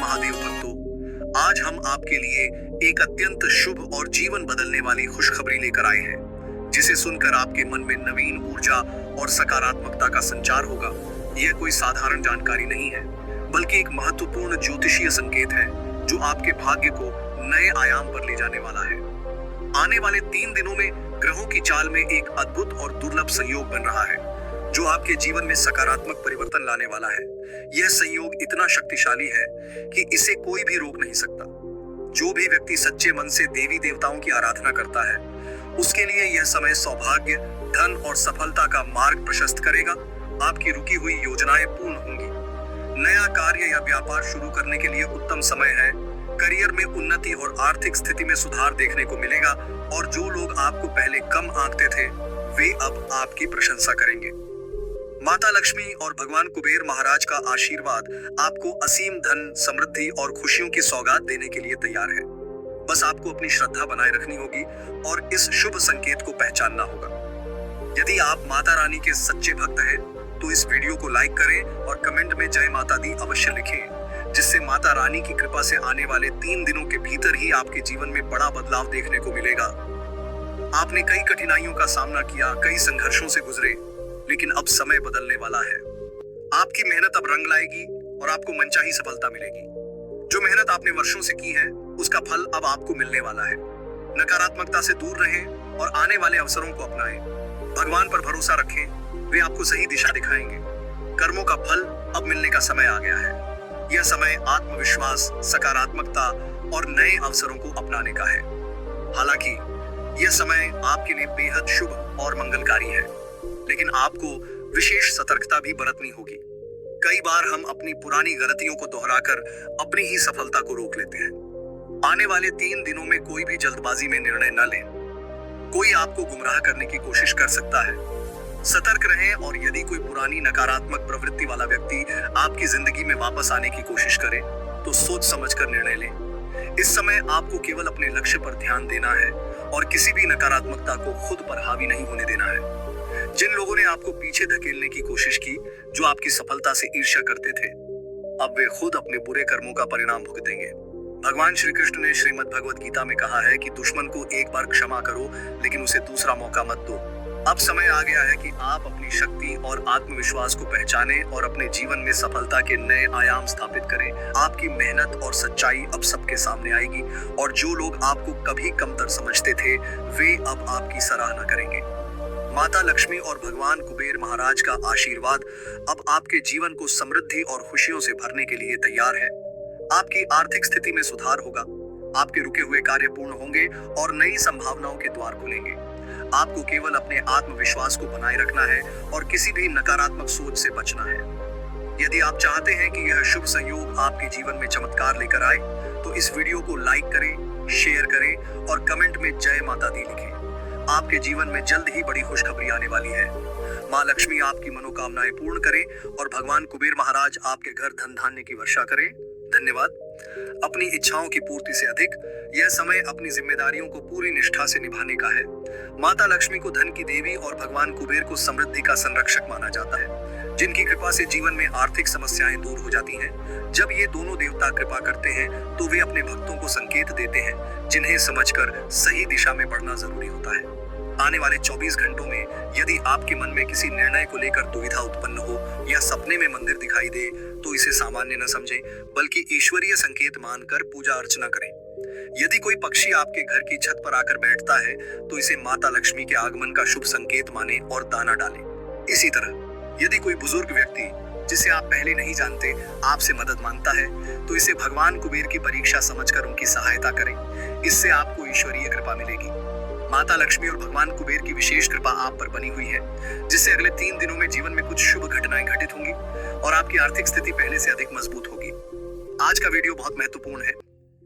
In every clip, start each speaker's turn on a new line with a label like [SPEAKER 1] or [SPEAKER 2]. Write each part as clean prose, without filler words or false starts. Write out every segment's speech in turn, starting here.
[SPEAKER 1] महादेव भक्तों, आज हम आपके लिए एक अत्यंत शुभ और जीवन बदलने वाली खुशखबरी लेकर आए हैं, जिसे सुनकर आपके मन में नवीन ऊर्जा और सकारात्मकता का संचार होगा। यह कोई साधारण जानकारी नहीं है, बल्कि एक महत्वपूर्ण ज्योतिषीय संकेत है जो आपके भाग्य को नए आयाम पर ले जाने वाला है। आने वाले 3 दिनों में ग्रहों की चाल में एक अद्भुत और दुर्लभ संयोग बन रहा है, जो आपके जीवन में सकारात्मक परिवर्तन लाने वाला है। यह संयोग इतना शक्तिशाली है कि इसे कोई भी रोक नहीं सकता। जो भी व्यक्ति सच्चे मन से देवी देवताओं की आराधना करता है, उसके लिए यह समय सौभाग्य, धन और सफलता का मार्ग प्रशस्त करेगा। आपकी रुकी हुई योजनाएं पूर्ण होंगी। नया कार्य या व्यापार शुरू करने के लिए उत्तम समय है। करियर में उन्नति और आर्थिक स्थिति में सुधार देखने को मिलेगा, और जो लोग आपको पहले कम आंकते थे, वे अब आपकी प्रशंसा करेंगे। माता लक्ष्मी और भगवान कुबेर महाराज का आशीर्वाद आपको असीम धन, समृद्धि और खुशियों की सौगात देने के लिए तैयार है। बस आपको अपनी श्रद्धा बनाए रखनी होगी और इस शुभ संकेत को पहचानना होगा। यदि आप माता रानी के सच्चे भक्त हैं, तो इस वीडियो को लाइक करें और कमेंट में जय माता दी अवश्य लिखें, जिससे माता रानी की कृपा से आने वाले 3 दिनों के भीतर ही आपके जीवन में बड़ा बदलाव देखने को मिलेगा। आपने कई कठिनाइयों का सामना किया, कई संघर्षों से गुजरे, लेकिन अब समय बदलने वाला है। आपकी मेहनत अब रंग लाएगी और आपको मनचाही सफलता मिलेगी। जो मेहनत आपने वर्षों से की है, उसका फल अब आपको मिलने वाला है। नकारात्मकता से दूर रहें और आने वाले अवसरों को अपनाएं। भगवान पर भरोसा रखें, वे आपको सही दिशा दिखाएंगे। कर्मों का फल अब मिलने का समय आ गया है। यह समय आत्मविश्वास, सकारात्मकता और नए अवसरों को अपनाने का है। हालांकि यह समय आपके लिए बेहद शुभ और मंगलकारी है, लेकिन आपको विशेष सतर्कता भी बरतनी होगी। कई बार हम अपनी पुरानी गलतियों को दोहराकर अपनी ही सफलता को रोक लेते हैं। आने वाले 3 दिनों में कोई भी जल्दबाजी में निर्णय न लें। कोई आपको गुमराह करने की कोशिश कर सकता है। सतर्क रहें, और यदि कोई पुरानी नकारात्मक प्रवृत्ति वाला व्यक्ति आपकी जिंदगी में वापस आने की कोशिश करे, तो सोच समझकर निर्णय लें। इस समय आपको केवल अपने लक्ष्य पर ध्यान देना है और किसी भी नकारात्मकता को खुद पर हावी नहीं होने देना है। जिन लोगों ने आपको पीछे धकेलने की कोशिश की, जो आपकी सफलता से ईर्ष्या करते थे, अब वे खुद अपने बुरे कर्मों का परिणाम भुगतेंगे। भगवान श्री कृष्ण ने श्रीमद् भगवद गीता में कहा है कि दुश्मन को एक बार क्षमा करो, लेकिन उसे दूसरा मौका मत दो। अब समय आ गया है कि आप अपनी शक्ति और आत्मविश्वास को पहचानें और अपने जीवन में सफलता के नए आयाम स्थापित करें। आपकी मेहनत और सच्चाई अब सबके सामने आएगी, और जो लोग आपको कभी कमतर समझते थे, वे अब आपकी सराहना करेंगे। माता लक्ष्मी और भगवान कुबेर महाराज का आशीर्वाद अब आपके जीवन को समृद्धि और खुशियों से भरने के लिए तैयार है। आपकी आर्थिक स्थिति में सुधार होगा, आपके रुके हुए कार्य पूर्ण होंगे और नई संभावनाओं के द्वार खुलेंगे। आपको केवल अपने आत्मविश्वास को बनाए रखना है और किसी भी नकारात्मक सोच से बचना है। यदि आप चाहते हैं कि यह शुभ संयोग आपके जीवन में चमत्कार लेकर आए, तो इस वीडियो को लाइक करें, शेयर करें और कमेंट में जय माता दी लिखें। आपके जीवन में जल्द ही बड़ी खुशखबरी आने वाली है। माँ लक्ष्मी आपकी मनोकामनाएं पूर्ण करें और भगवान कुबेर महाराज आपके घर धन धान्य की वर्षा करें। धन्यवाद। अपनी इच्छाओं की पूर्ति से अधिक यह समय अपनी जिम्मेदारियों को पूरी निष्ठा से निभाने का है। माता लक्ष्मी को धन की देवी और भगवान कुबेर को समृद्धि का संरक्षक माना जाता है, जिनकी कृपा से जीवन में आर्थिक समस्याएं दूर हो जाती हैं। जब ये दोनों देवता कृपा करते हैं, तो वे अपने भक्तों को संकेत देते हैं, जिन्हें समझकर सही दिशा में बढ़ना जरूरी होता है। आने वाले 24 घंटों में यदि आपके मन में किसी निर्णय को लेकर दुविधा उत्पन्न हो या सपने में मंदिर दिखाई दे, तो इसे सामान्य न समझें, बल्कि ईश्वरीय संकेत मानकर पूजा अर्चना करें। यदि कोई पक्षी आपके घर की छत पर आकर बैठता है, तो इसे माता लक्ष्मी के आगमन का शुभ संकेत माने और दाना डालें। इसी तरह यदि कोई बुजुर्ग व्यक्ति, जिसे आप पहले नहीं जानते, आपसे मदद मांगता है, तो इसे भगवान कुबेर की परीक्षा समझकर उनकी सहायता करें। इससे आपको ईश्वरीय कृपा मिलेगी। माता लक्ष्मी और भगवान कुबेर की विशेष कृपा आप पर बनी हुई है, जिससे अगले 3 दिनों में जीवन में कुछ शुभ घटनाएं घटित होंगी और आपकी आर्थिक स्थिति पहले से अधिक मजबूत होगी। आज का वीडियो बहुत महत्वपूर्ण है,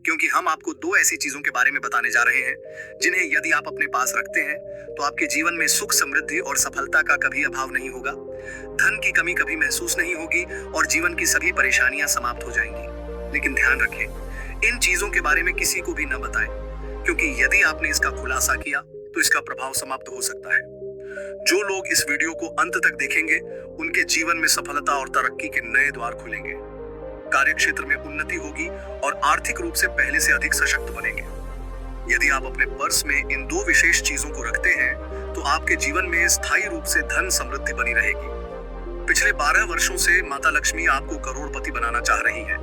[SPEAKER 1] क्योंकि हम आपको 2 ऐसी चीजों के बारे में बताने जा रहे हैं, जिन्हें यदि आप अपने पास रखते हैं, तो आपके जीवन में सुख, समृद्धि और सफलता का कभी अभाव नहीं होगा। धन की कमी कभी महसूस नहीं होगी और जीवन की सभी परेशानियां समाप्त हो जाएंगी। लेकिन ध्यान रखें, इन चीजों के बारे में किसी को भी न बताएं, क्योंकि यदि आपने इसका खुलासा किया, तो इसका प्रभाव समाप्त हो सकता है। जो लोग इस वीडियो को अंत तक देखेंगे, उनके जीवन में सफलता और तरक्की के नए द्वार खुलेंगे। कार्य क्षेत्र में उन्नति होगी और आर्थिक रूप से पहले से अधिक सशक्त बनेंगे। यदि आप अपने पर्स में इन दो विशेष चीजों को रखते हैं तो आपके जीवन में स्थायी रूप से धन समृद्धि बनी रहेगी। पिछले 12 वर्षों से माता लक्ष्मी आपको करोड़पति बनाना चाह रही है,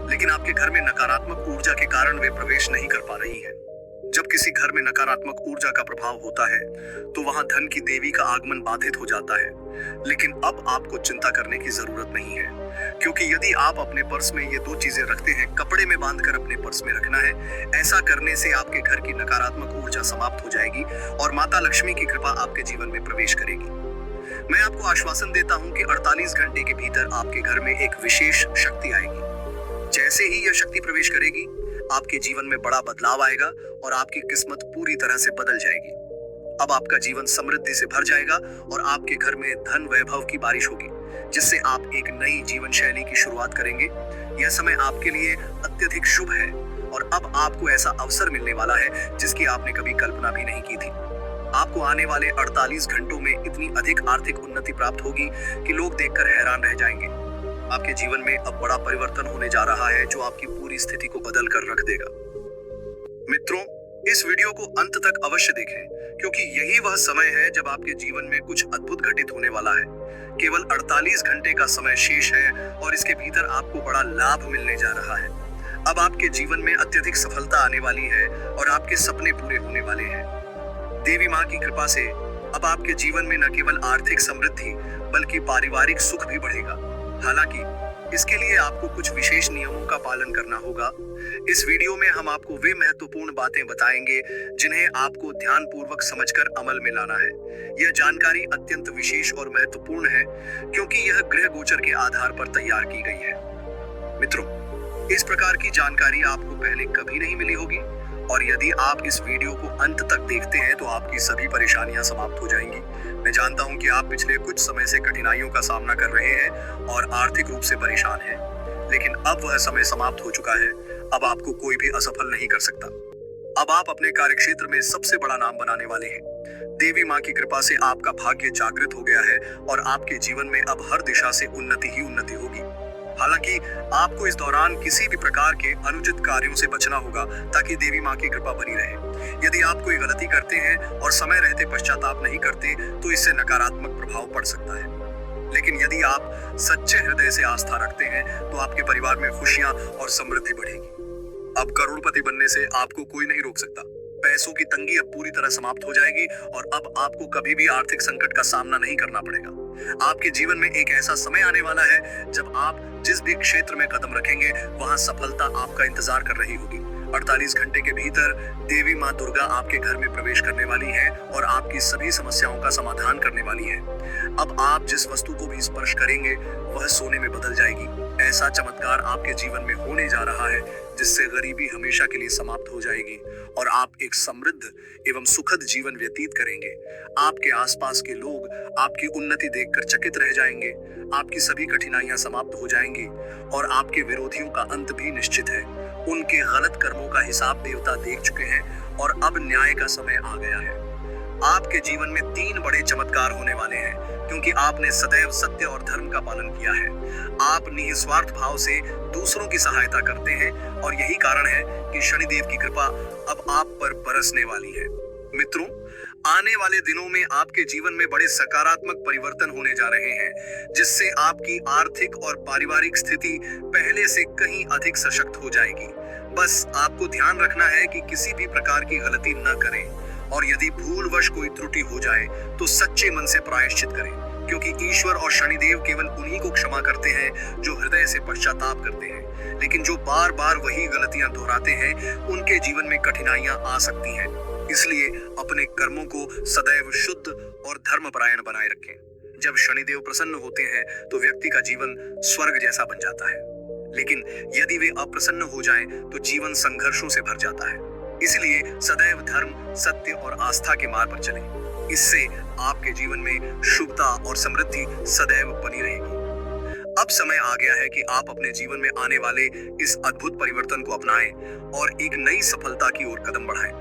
[SPEAKER 1] लेकिन आपके घर में नकारात्मक ऊर्जा के कारण वे प्रवेश नहीं कर पा रही है। जब किसी घर में नकारात्मक ऊर्जा का प्रभाव होता है तो वहां धन की देवी का आगमन बाधित हो जाता है। लेकिन अब आपको चिंता करने की जरूरत नहीं है, क्योंकि यदि आप अपने पर्स में ये दो चीजें रखते हैं, कपड़े में बांधकर अपने पर्स में रखना है। ऐसा करने से आपके घर की नकारात्मक ऊर्जा समाप्त हो जाएगी और माता लक्ष्मी की कृपा आपके जीवन में प्रवेश करेगी। मैं आपको आश्वासन देता हूं कि 48 घंटे के भीतर आपके घर में एक विशेष शक्ति आएगी। जैसे ही यह शक्ति प्रवेश करेगी, आपके जीवन में बड़ा बदलाव आएगा और आपकी किस्मत पूरी तरह से बदल जाएगी। अब आपका जीवन समृद्धि से भर जाएगा और आपके घर में धन वैभव की बारिश होगी, जिससे आप एक नई जीवन शैली की शुरुआत करेंगे। यह समय आपके लिए अत्यधिक शुभ है और अब आपको ऐसा अवसर मिलने वाला है जिसकी आपने कभी कल्पना भी नहीं की थी। आपको आने वाले 48 घंटों में इतनी अधिक आर्थिक उन्नति प्राप्त होगी कि लोग देखकर हैरान रह जाएंगे। आपके जीवन में अब बड़ा परिवर्तन होने जा रहा है जो आपकी पूरी स्थिति को बदल कर रख देगा। मित्रों, इस वीडियो को अंत तक अवश्य देखें, क्योंकि यही वह समय है जब आपके जीवन में कुछ अद्भुत घटित होने वाला है। केवल 48 घंटे का समय शेष है और इसके भीतर आपको बड़ा लाभ मिलने जा रहा है। अब आपके जीवन में अत्यधिक सफलता आने वाली है और आपके सपने पूरे होने वाले हैं। देवी माँ की कृपा से अब आपके जीवन में न केवल आर्थिक समृद्धि बल्कि पारिवारिक सुख भी बढ़ेगा। हालांकि इसके लिए आपको कुछ विशेष नियमों का पालन करना होगा। इस वीडियो में हम आपको वे महत्वपूर्ण बातें बताएंगे जिन्हें आपको ध्यानपूर्वक समझकर अमल में लाना है। यह जानकारी अत्यंत विशेष और महत्वपूर्ण है क्योंकि यह ग्रह गोचर के आधार पर तैयार की गई है। मित्रों, इस प्रकार की जानकारी आपको पहले कभी नहीं मिली होगी और यदि आप इस वीडियो को अंत तक देखते हैं तो आपकी सभी परेशानियां समाप्त हो जाएंगी। मैं जानता हूं कि आप पिछले कुछ समय से कठिनाइयों का सामना कर रहे हैं और आर्थिक रूप से परेशान हैं, लेकिन अब वह समय समाप्त हो चुका है। अब आपको कोई भी असफल नहीं कर सकता। अब आप अपने कार्यक्षेत्र में सबसे बड़ा नाम बनाने वाले हैं। देवी माँ की कृपा से आपका भाग्य जागृत हो गया है और आपके जीवन में अब हर दिशा से उन्नति ही उन्नति होगी। हालांकि आपको इस दौरान किसी भी प्रकार के अनुचित कार्यों से बचना होगा ताकि देवी माँ की कृपा बनी रहे। यदि आप कोई गलती करते हैं और समय रहते पश्चाताप नहीं करते तो इससे नकारात्मक प्रभाव पड़ सकता है। लेकिन यदि आप सच्चे हृदय से आस्था रखते हैं तो आपके परिवार में खुशियां और समृद्धि बढ़ेगी। अब करोड़पति बनने से आपको कोई नहीं रोक सकता। पैसों की तंगी अब पूरी तरह समाप्त हो जाएगी और अब आपको कभी भी आर्थिक संकट का सामना नहीं करना पड़ेगा। आपके जीवन में एक ऐसा समय आने वाला है जब आप जिस भी क्षेत्र में कदम रखेंगे वहां सफलता आपका इंतजार कर रही होगी। 48 घंटे के भीतर देवी माँ दुर्गा आपके घर में प्रवेश करने वाली है और आपकी सभी समस्याओं का समाधान करने वाली है। अब आप जिस वस्तु को भी स्पर्श करेंगे वह सोने में बदल जाएगी। ऐसा चमत्कार आपके जीवन में होने जा रहा है जिससे गरीबी हमेशा के लिए समाप्त हो जाएगी और आप एक समृद्ध एवं सुखद जीवन व्यतीत करेंगे। आपके आसपास के लोग आपकी उन्नति देखकर चकित रह जाएंगे। आपकी सभी कठिनाइयां समाप्त हो जाएंगी और आपके विरोधियों का अंत भी निश्चित है। उनके गलत कर्मों का हिसाब देवता देख चुके हैं और अब न्याय का समय आ गया है। आपके जीवन में 3 बड़े चमत्कार होने वाले हैं क्योंकि आपने सदैव सत्य और धर्म का पालन किया है। आप निस्वार्थ भाव से दूसरों की सहायता करते हैं और यही कारण है कि शनिदेव की कृपा अब आप पर बरसने वाली है। मित्रों, आने वाले दिनों में आपके जीवन में बड़े सकारात्मक परिवर्तन होने जा रहे हैं जिससे आपकी आर्थिक और पारिवारिक स्थिति पहले से कहीं अधिक सशक्त हो जाएगी। बस आपको ध्यान रखना है कि किसी भी प्रकार की गलती न करें और यदि भूलवश कोई त्रुटि हो जाए तो सच्चे मन से प्रायश्चित करें, क्योंकि ईश्वर और शनिदेव केवल उन्हीं को क्षमा करते हैं जो हृदय से पश्चाताप करते हैं। लेकिन जो बार बार वही गलतियां दोहराते हैं उनके जीवन में कठिनाइयां आ सकती हैं। इसलिए अपने कर्मों को सदैव शुद्ध और धर्मपरायण बनाए रखें। जब शनिदेव प्रसन्न होते हैं तो व्यक्ति का जीवन स्वर्ग जैसा बन जाता है, लेकिन यदि वे अप्रसन्न हो जाएं तो जीवन संघर्षों से भर जाता है। इसलिए सदैव धर्म, सत्य और आस्था के मार्ग पर चलें। इससे आपके जीवन में शुभता और समृद्धि सदैव बनी रहेगी। अब समय आ गया है कि आप अपने जीवन में आने वाले इस अद्भुत परिवर्तन को अपनाएं और एक नई सफलता की ओर कदम बढ़ाएं।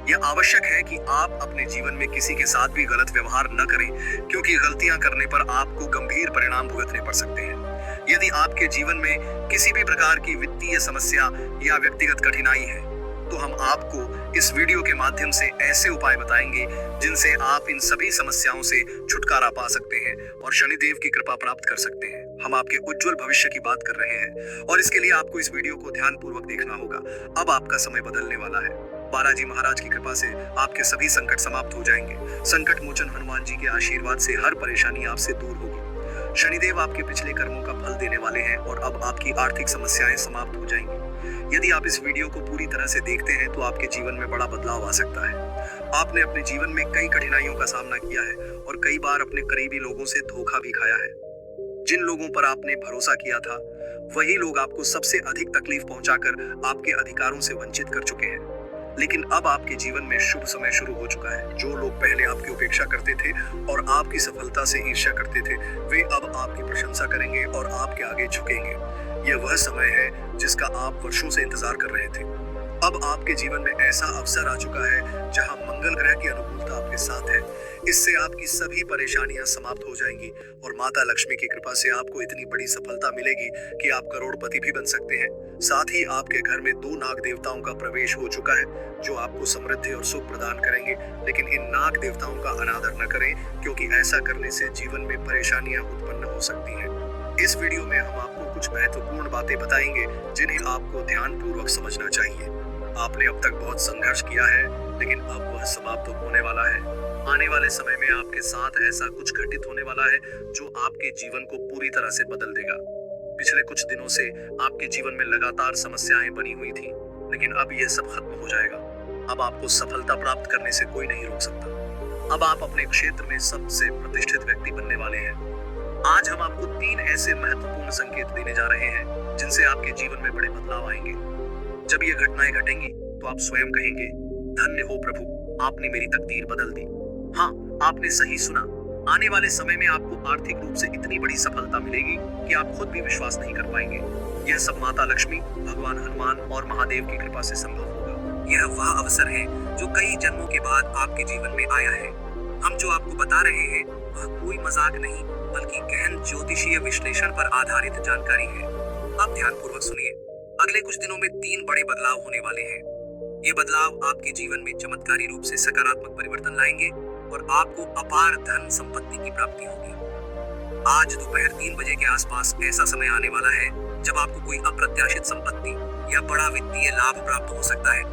[SPEAKER 1] यह आवश्यक है कि आप अपने जीवन में किसी के साथ भी गलत व्यवहार न करें, क्योंकि गलतियां करने पर आपको गंभीर परिणाम भुगतने पड़ सकते हैं। यदि आपके जीवन में किसी भी प्रकार की वित्तीय समस्या या व्यक्तिगत कठिनाई है, तो हम आपको इस वीडियो के माध्यम से ऐसे उपाय बताएंगे जिनसे आप इन सभी समस्याओं से छुटकारा पा सकते हैं और शनिदेव की कृपा प्राप्त कर सकते हैं। हम आपके उज्जवल भविष्य की बात कर रहे हैं और इसके लिए आपको इस वीडियो को ध्यानपूर्वक देखना होगा। अब आपका समय बदलने वाला है। बालाजी महाराज की कृपा से आपके सभी संकट समाप्त हो जाएंगे। संकट मोचन हनुमान जी के आशीर्वाद से हर परेशानी आपसे दूर होगी। शनिदेव आपके पिछले कर्मों का फल देने वाले हैं और अब आपकी आर्थिक समस्याएं समाप्त हो जाएंगी। यदि आप इस वीडियो को पूरी तरह से देखते हैं तो आपके जीवन में बड़ा बदलाव आ सकता है। आपने अपने जीवन में कई कठिनाइयों का सामना किया है और कई बार अपने करीबी लोगों से धोखा भी खाया है। जिन लोगों पर आपने भरोसा किया था, वही लोग आपको सबसे अधिक तकलीफ पहुंचाकर आपके अधिकारों से वंचित कर चुके हैं। लेकिन अब आपके जीवन में शुभ समय शुरू हो चुका है। जो लोग पहले आपकी उपेक्षा करते थे और आपकी सफलता से ईर्ष्या करते थे, वे अब आपकी प्रशंसा करेंगे और आपके आगे झुकेंगे। यह वह समय है जिसका आप वर्षों से इंतजार कर रहे थे। अब आपके जीवन में ऐसा अवसर आ चुका है जहां मंगल ग्रह की अनुकूलता आपके साथ है। इससे आपकी सभी परेशानियां समाप्त हो जाएंगी और माता लक्ष्मी की कृपा से आपको इतनी बड़ी सफलता मिलेगी कि आप करोड़पति भी बन सकते हैं। साथ ही आपके घर में 2 नाग देवताओं का प्रवेश हो चुका है जो आपको समृद्धि और सुख प्रदान करेंगे। लेकिन इन नाग देवताओं का अनादर न करें, क्योंकि ऐसा करने से जीवन में परेशानियां उत्पन्न हो सकती हैं। इस वीडियो में हम आपको कुछ महत्वपूर्ण बातें बताएंगे जिन्हें आपको ध्यानपूर्वक समझना चाहिए। आपने अब तक बहुत संघर्ष किया है, लेकिन अब वह समाप्त होने वाला है। आने वाले समय में आपके साथ ऐसा कुछ घटित होने वाला है जो आपके जीवन को पूरी तरह से बदल देगा। पिछले कुछ दिनों से आपके जीवन में लगातार समस्याएं बनी हुई थी, लेकिन अब यह सब खत्म हो जाएगा। अब आपको सफलता प्राप्त करने से कोई नहीं रोक सकता। अब आप अपने क्षेत्र में सबसे प्रतिष्ठित व्यक्ति बनने वाले हैं। आज हम आपको 3 ऐसे महत्वपूर्ण संकेत देने जा रहे हैं जिनसे आपके जीवन में बड़े बदलाव आएंगे। जब ये घटनाएं घटेंगी तो आप स्वयं कहेंगे, धन्य हो प्रभु, आपने मेरी तकदीर बदल दी। हाँ, आपने सही सुना। आने वाले समय में आपको आर्थिक रूप से इतनी बड़ी सफलता मिलेगी कि आप खुद भी विश्वास नहीं कर पाएंगे। यह सब माता लक्ष्मी, भगवान हनुमान और महादेव की कृपा से संभव होगा। यह वह अवसर है जो कई जन्मों के बाद आपके जीवन में आया है। हम जो आपको बता रहे हैं वह कोई मजाक नहीं, बल्कि गहन ज्योतिषीय विश्लेषण पर आधारित जानकारी है। अब ध्यानपूर्वक सुनिए। अगले कुछ दिनों में 3 बड़े बदलाव होने वाले हैं। ये बदलाव आपके जीवन में चमत्कारी रूप से सकारात्मक परिवर्तन लाएंगे और आपको अपार धन संपत्ति की प्राप्ति होगी। आज दोपहर 3 बजे के आसपास ऐसा समय आने वाला है जब आपको कोई अप्रत्याशित संपत्ति या बड़ा वित्तीय लाभ प्राप्त हो सकता है।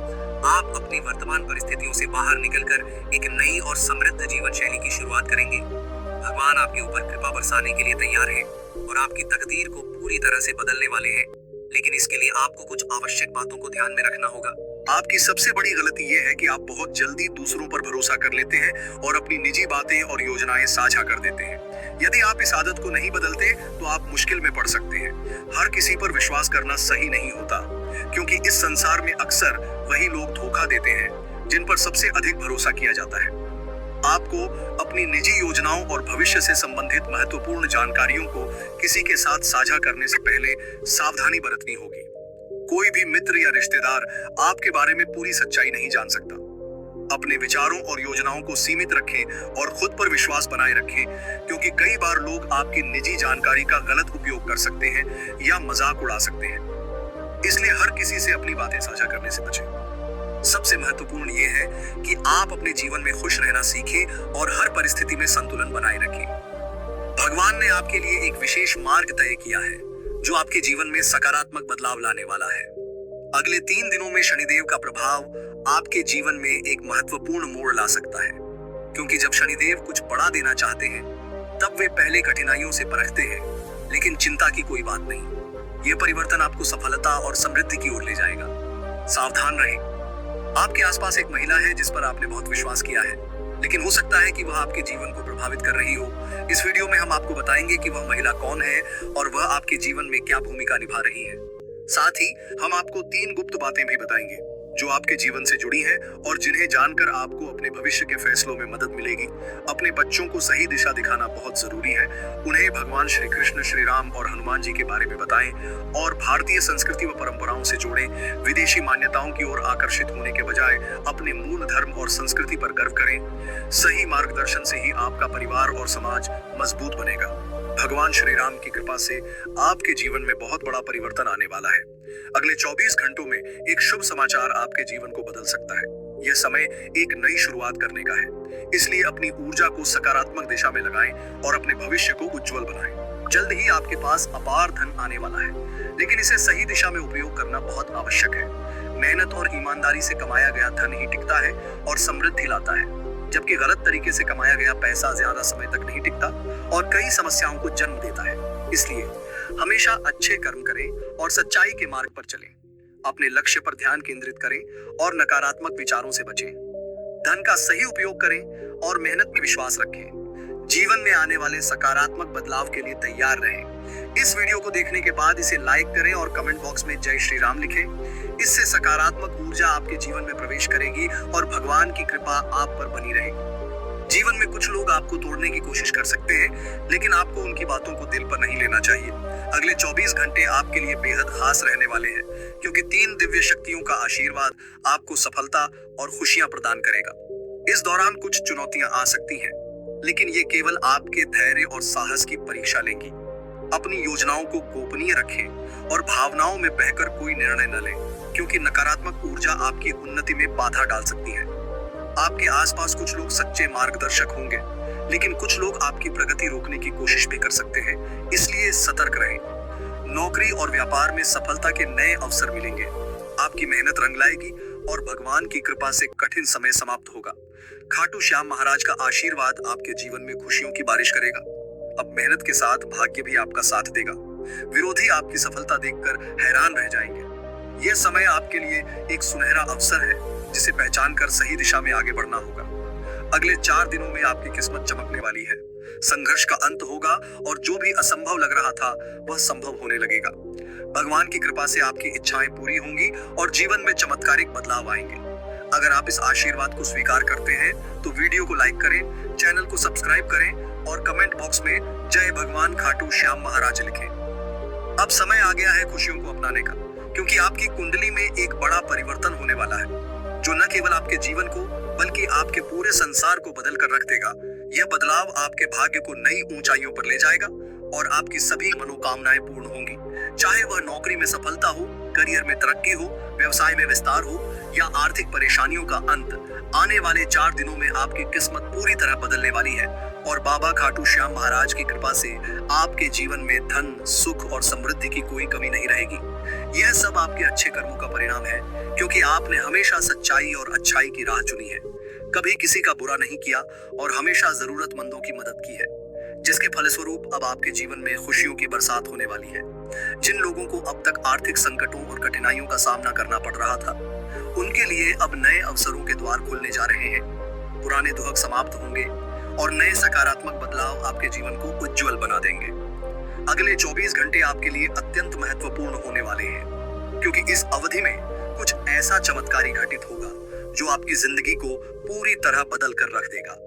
[SPEAKER 1] आप अपनी वर्तमान परिस्थितियों से बाहर निकलकर एक नई और समृद्ध जीवन शैली की शुरुआत करेंगे। भगवान आपके ऊपर कृपा बरसाने के लिए तैयार है और आपकी तकदीर को पूरी तरह से बदलने वाले हैं। लेकिन इसके लिए आपको कुछ आवश्यक बातों को ध्यान में रखना होगा। आपकी सबसे बड़ी गलती यह है कि आप बहुत जल्दी दूसरों पर भरोसा कर लेते हैं और अपनी निजी बातें और योजनाएं साझा कर देते हैं। यदि आप इस आदत को नहीं बदलते तो आप मुश्किल में पड़ सकते हैं। हर किसी पर विश्वास करना सही नहीं होता, क्योंकि इस संसार में अक्सर वही लोग धोखा देते हैं जिन पर सबसे अधिक भरोसा किया जाता है। आपको अपनी निजी योजनाओं और भविष्य से संबंधित महत्वपूर्ण जानकारियों को किसी के साथ साझा करने से पहले सावधानी बरतनी होगी। कोई भी मित्र या रिश्तेदार आपके बारे में पूरी सच्चाई नहीं जान सकता। अपने विचारों और योजनाओं को सीमित रखें और खुद पर विश्वास बनाए रखें, क्योंकि कई बार लोग आपकी निजी जानकारी का गलत उपयोग कर सकते हैं या मजाक उड़ा सकते हैं। इसलिए हर किसी से अपनी बातें साझा करने से बचें। सबसे महत्वपूर्ण यह है कि आप अपने जीवन में खुश रहना सीखें और हर परिस्थिति में संतुलन बनाए रखें। भगवान ने आपके लिए एक विशेष मार्ग तय किया है जो आपके जीवन में सकारात्मक बदलाव लाने वाला है। अगले 3 दिनों में शनिदेव का प्रभाव आपके जीवन में एक महत्वपूर्ण मोड़ ला सकता है, क्योंकि जब शनिदेव कुछ बड़ा देना चाहते हैं तब वे पहले कठिनाइयों से परखते हैं। लेकिन चिंता की कोई बात नहीं, ये परिवर्तन आपको सफलता और समृद्धि की ओर ले जाएगा। सावधान रहें। आपके आसपास एक महिला है जिस पर आपने बहुत विश्वास किया है, लेकिन हो सकता है कि वह आपके जीवन को प्रभावित कर रही हो। इस वीडियो में हम आपको बताएंगे कि वह महिला कौन है और वह आपके जीवन में क्या भूमिका निभा रही है। साथ ही हम आपको 3 गुप्त बातें भी बताएंगे जो आपके जीवन से जुड़ी हैं और जिन्हें जानकर आपको अपने भविष्य के फैसलों में मदद मिलेगी। अपने बच्चों को सही दिशा दिखाना बहुत जरूरी है। उन्हें भगवान श्री कृष्ण, श्री राम और हनुमान जी के बारे में बताएं और भारतीय संस्कृति व परंपराओं से जोड़ें। विदेशी मान्यताओं की ओर आकर्षित होने के बजाय अपने मूल धर्म और संस्कृति पर गर्व करें। सही मार्गदर्शन से ही आपका परिवार और समाज मजबूत बनेगा। भगवान श्री राम की कृपा से आपके जीवन में बहुत बड़ा परिवर्तन आने वाला है। अगले 24 घंटों में एक शुभ समाचार आपके जीवन को बदल सकता है। यह समय एक नई शुरुआत करने का है, इसलिए अपनी ऊर्जा को सकारात्मक दिशा में लगाएं और अपने भविष्य को उज्जवल बनाएं। जल्द ही आपके पास अपार धन आने वाला है, लेकिन इसे सही दिशा में उपयोग करना बहुत आवश्यक है। मेहनत और ईमानदारी से कमाया गया धन ही टिकता है और समृद्धि लाता है, जबकि गलत तरीके से कमाया गया पैसा ज्यादा समय तक नहीं टिकता और कई समस्याओं को जन्म देता है। इसलिए हमेशा अच्छे कर्म करें और सच्चाई के मार्ग पर चलें। अपने लक्ष्य पर ध्यान केंद्रित करें और नकारात्मक विचारों से बचें। धन का सही उपयोग करें और मेहनत में विश्वास रखें। जीवन में आने वाले सकारात्मक बदलाव के लिए तैयार रहें। इस वीडियो को देखने के बाद इसे लाइक करें और कमेंट बॉक्स में जय श्री राम लिखें। इससे सकारात्मक ऊर्जा आपके जीवन में प्रवेश करेगी और भगवान की कृपा आप पर बनी रहेगी। जीवन में कुछ लोग आपको तोड़ने की कोशिश कर सकते हैं, लेकिन आपको उनकी बातों को दिल पर नहीं लेना चाहिए। अगले 24 घंटे आपके लिए बेहद खास रहने वाले हैं, क्योंकि 3 दिव्य शक्तियों का आशीर्वाद आपको सफलता और खुशियां प्रदान करेगा। इस दौरान कुछ चुनौतियां आ सकती हैं, लेकिन ये केवल आपके धैर्य और साहस की परीक्षा लेंगी। अपनी योजनाओं को गोपनीय रखें और भावनाओं में बहकर कोई निर्णय न लें, क्योंकि नकारात्मक ऊर्जा आपकी उन्नति में बाधा डाल सकती है। आपके आसपास कुछ लोग सच्चे मार्गदर्शक होंगे, लेकिन कुछ लोग आपकी प्रगति रोकने की कोशिश भी कर सकते हैं, इसलिए सतर्क रहें। नौकरी और व्यापार में सफलता के नए अवसर मिलेंगे। आपकी मेहनत रंग लाएगी और भगवान की कृपा से कठिन समय समाप्त होगा। खाटू श्याम महाराज का आशीर्वाद आपके जीवन में खुशियों की बारिश करेगा। अब मेहनत के साथ भाग्य भी आपका साथ देगा। विरोधी आपकी सफलता देखकर हैरान रह जाएंगे। यह समय आपके लिए एक सुनहरा अवसर है, जिसे पहचान कर सही दिशा में आगे बढ़ना होगा। अगले 4 दिनों में आपकी किस्मत चमकने वाली है। संघर्ष का अंत होगा और जो भी असंभव लग रहा था वह संभव होने लगेगा। भगवान की कृपा से आपकी इच्छाएं पूरी होंगी और जीवन में चमत्कारिक बदलाव आएंगे। अगर आप इस आशीर्वाद को स्वीकार करते हैं तो वीडियो को लाइक करें, चैनल को सब्सक्राइब करें और कमेंट बॉक्स में जय भगवान खाटू श्याम महाराज लिखें। अब समय आ गया है खुशियों को अपनाने का, क्योंकि आपकी कुंडली में एक बड़ा परिवर्तन होने वाला है, जो न केवल आपके जीवन को बल्कि आपके पूरे संसार को बदल कर रख देगा। यह बदलाव आपके भाग्य को नई ऊंचाइयों पर ले जाएगा और आपकी सभी मनोकामनाएं पूर्ण होंगी। चाहे वह नौकरी में सफलता हो, करियर में तरक्की हो, व्यवसाय में विस्तार हो या आर्थिक परेशानियों का अंत, आने वाले 4 दिनों में आपकी किस्मत पूरी तरह बदलने वाली है और बाबा खाटू श्याम महाराज की कृपा से आपके जीवन में धन, सुख और समृद्धि की कोई कमी नहीं रहेगी। यह सब आपके अच्छे कर्मों का परिणाम है, क्योंकि आपने हमेशा सच्चाई और अच्छाई की राह चुनी है। कभी किसी का बुरा नहीं किया और हमेशा जरूरतमंदों की मदद की है, जिसके फलस्वरूप अब आपके जीवन में खुशियों की बरसात होने वाली है। जिन लोगों को अब तक आर्थिक संकटों और कठिनाइयों का सामना करना पड़ रहा था, उनके लिए अब नए अवसरों के द्वार खुलने जा रहे हैं। पुराने दुख समाप्त होंगे और नए सकारात्मक बदलाव आपके जीवन को उज्जवल बना देंगे। अगले 24 घंटे आपके लिए अत्यंत महत्वपूर्ण होने वाले हैं, क्योंकि इस अवधि में कुछ ऐसा चमत्कारी घटित होगा जो आपकी जिंदगी को पूरी तरह बदल कर रख देगा।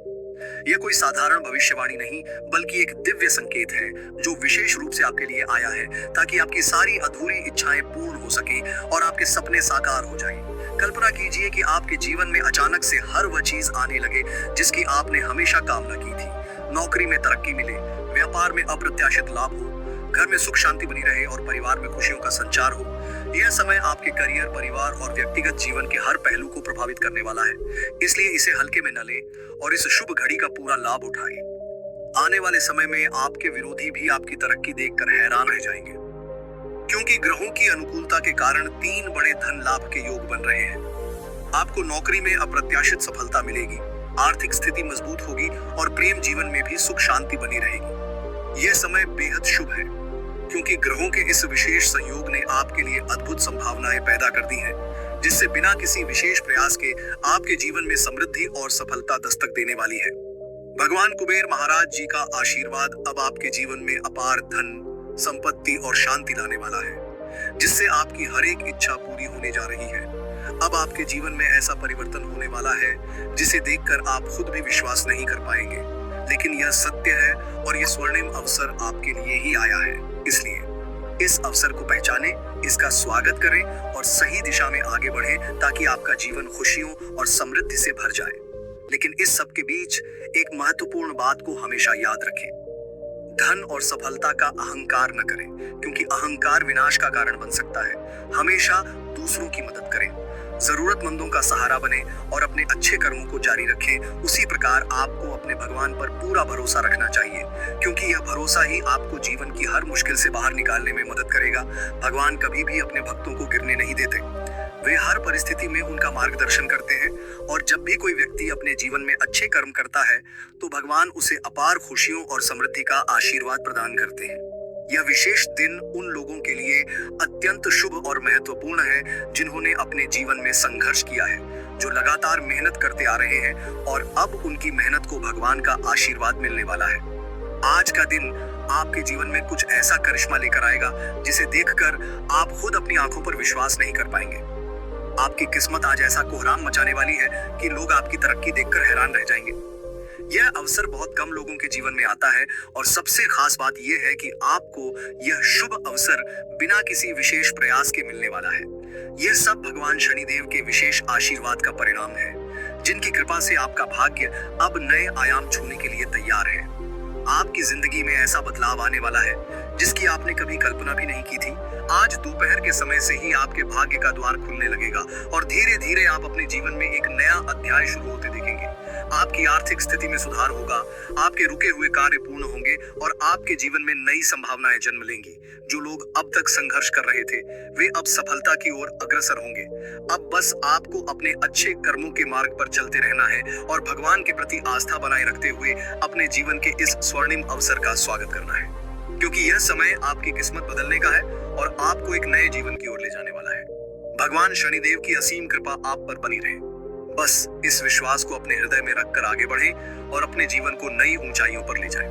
[SPEAKER 1] यह कोई साधारण भविष्यवाणी नहीं, बल्कि एक दिव्य संकेत है जो विशेष रूप से आपके लिए आया है, ताकि आपकी सारी अधूरी इच्छाएं पूर्ण हो सके और आपके सपने साकार हो जाएं। कल्पना कीजिए कि आपके जीवन में अचानक से हर वह चीज आने लगे जिसकी आपने हमेशा कामना की थी। नौकरी में तरक्की मिले, व्यापार में अप्रत्याशित लाभ हो, घर में सुख शांति बनी रहे और परिवार में खुशियों का संचार हो। यह समय आपके करियर, परिवार और व्यक्तिगत जीवन के हर पहलू को प्रभावित करने वाला है, इसलिए इसे हल्के में न लें और इस शुभ घड़ी का पूरा लाभ उठाएं। आने वाले समय में आपके विरोधी भी आपकी तरक्की देखकर हैरान रह जाएंगे, क्योंकि ग्रहों की अनुकूलता के कारण 3 बड़े धन लाभ के योग बन रहे हैं। आपको नौकरी में अप्रत्याशित सफलता मिलेगी, आर्थिक स्थिति मजबूत होगी और प्रेम जीवन में भी सुख शांति बनी रहेगी। यह समय बेहद शुभ है, क्योंकि ग्रहों के इस विशेष संयोग ने आपके लिए अद्भुत संभावनाएं पैदा कर दी हैं, जिससे बिना किसी विशेष प्रयास के आपके जीवन में समृद्धि और सफलता दस्तक देने वाली है। भगवान कुबेर महाराज जी का आशीर्वाद अब आपके जीवन में अपार धन, संपत्ति और शांति लाने वाला है, जिससे आपकी हर एक इच्छा पूरी होने जा रही है। अब आपके जीवन में ऐसा परिवर्तन होने वाला है जिसे देखकर आप खुद भी विश्वास नहीं कर पाएंगे, लेकिन यह सत्य है और यह स्वर्णिम अवसर आपके लिए ही आया है। इसलिए इस अवसर को पहचानें, इसका स्वागत करें और सही दिशा में आगे बढ़ें, ताकि आपका जीवन खुशियों और समृद्धि से भर जाए। लेकिन इस सब के बीच एक महत्वपूर्ण बात को हमेशा याद रखें। धन और सफलता का अहंकार न करें, क्योंकि अहंकार विनाश का कारण बन सकता है। हमेशा दूसरों की मदद करें, जरूरतमंदों का सहारा बने और अपने अच्छे कर्मों को जारी रखें। उसी प्रकार आपको अपने भगवान पर पूरा भरोसा रखना चाहिए, क्योंकि यह भरोसा ही आपको जीवन की हर मुश्किल से बाहर निकालने में मदद करेगा। भगवान कभी भी अपने भक्तों को गिरने नहीं देते। वे हर परिस्थिति में उनका मार्गदर्शन करते हैं, और जब भी कोई व्यक्ति अपने जीवन में अच्छे कर्म करता है तो भगवान उसे अपार खुशियों और समृद्धि का आशीर्वाद प्रदान करते हैं। यह विशेष दिन उन लोगों के लिए अत्यंत शुभ और महत्वपूर्ण है जिन्होंने अपने जीवन में संघर्ष किया है, जो लगातार मेहनत करते आ रहे हैं और अब उनकी मेहनत को भगवान का आशीर्वाद मिलने वाला है। आज का दिन आपके जीवन में कुछ ऐसा करिश्मा लेकर आएगा जिसे देखकर आप खुद अपनी आंखों पर विश्वास नहीं कर पाएंगे। आपकी किस्मत आज ऐसा कोहराम मचाने वाली है कि लोग आपकी तरक्की देखकर हैरान रह जाएंगे। यह अवसर बहुत कम लोगों के जीवन में आता है, और सबसे खास बात यह है कि आपको यह शुभ अवसर बिना किसी विशेष प्रयास के मिलने वाला है। यह सब भगवान शनिदेव के विशेष आशीर्वाद का परिणाम है, जिनकी कृपा से आपका भाग्य अब नए आयाम छूने के लिए तैयार है। आपकी जिंदगी में ऐसा बदलाव आने वाला है जिसकी आपने कभी कल्पना भी नहीं की थी। आज दोपहर के समय से ही आपके भाग्य का द्वार खुलने लगेगा और धीरे धीरे आप अपने जीवन में एक नया अध्याय शुरू होते देखेंगे। आपकी आर्थिक स्थिति में सुधार होगा, आपके रुके हुए कार्य पूर्ण होंगे और आपके जीवन में नई संभावनाएं जन्म लेंगी। जो लोग अब तक संघर्ष कर रहे थे वे अब सफलता की ओर अग्रसर होंगे। अब बस आपको अपने अच्छे कर्मों के मार्ग पर चलते रहना है और भगवान के प्रति आस्था बनाए रखते हुए अपने जीवन के इस स्वर्णिम अवसर का स्वागत करना है, क्योंकि यह समय आपकी किस्मत बदलने का है और आपको एक नए जीवन की ओर ले जाने वाला है। भगवान शनिदेव की असीम कृपा आप पर बनी रहे। बस इस विश्वास को अपने हृदय में रखकर आगे बढ़ें और अपने जीवन को नई ऊंचाइयों पर ले जाएं।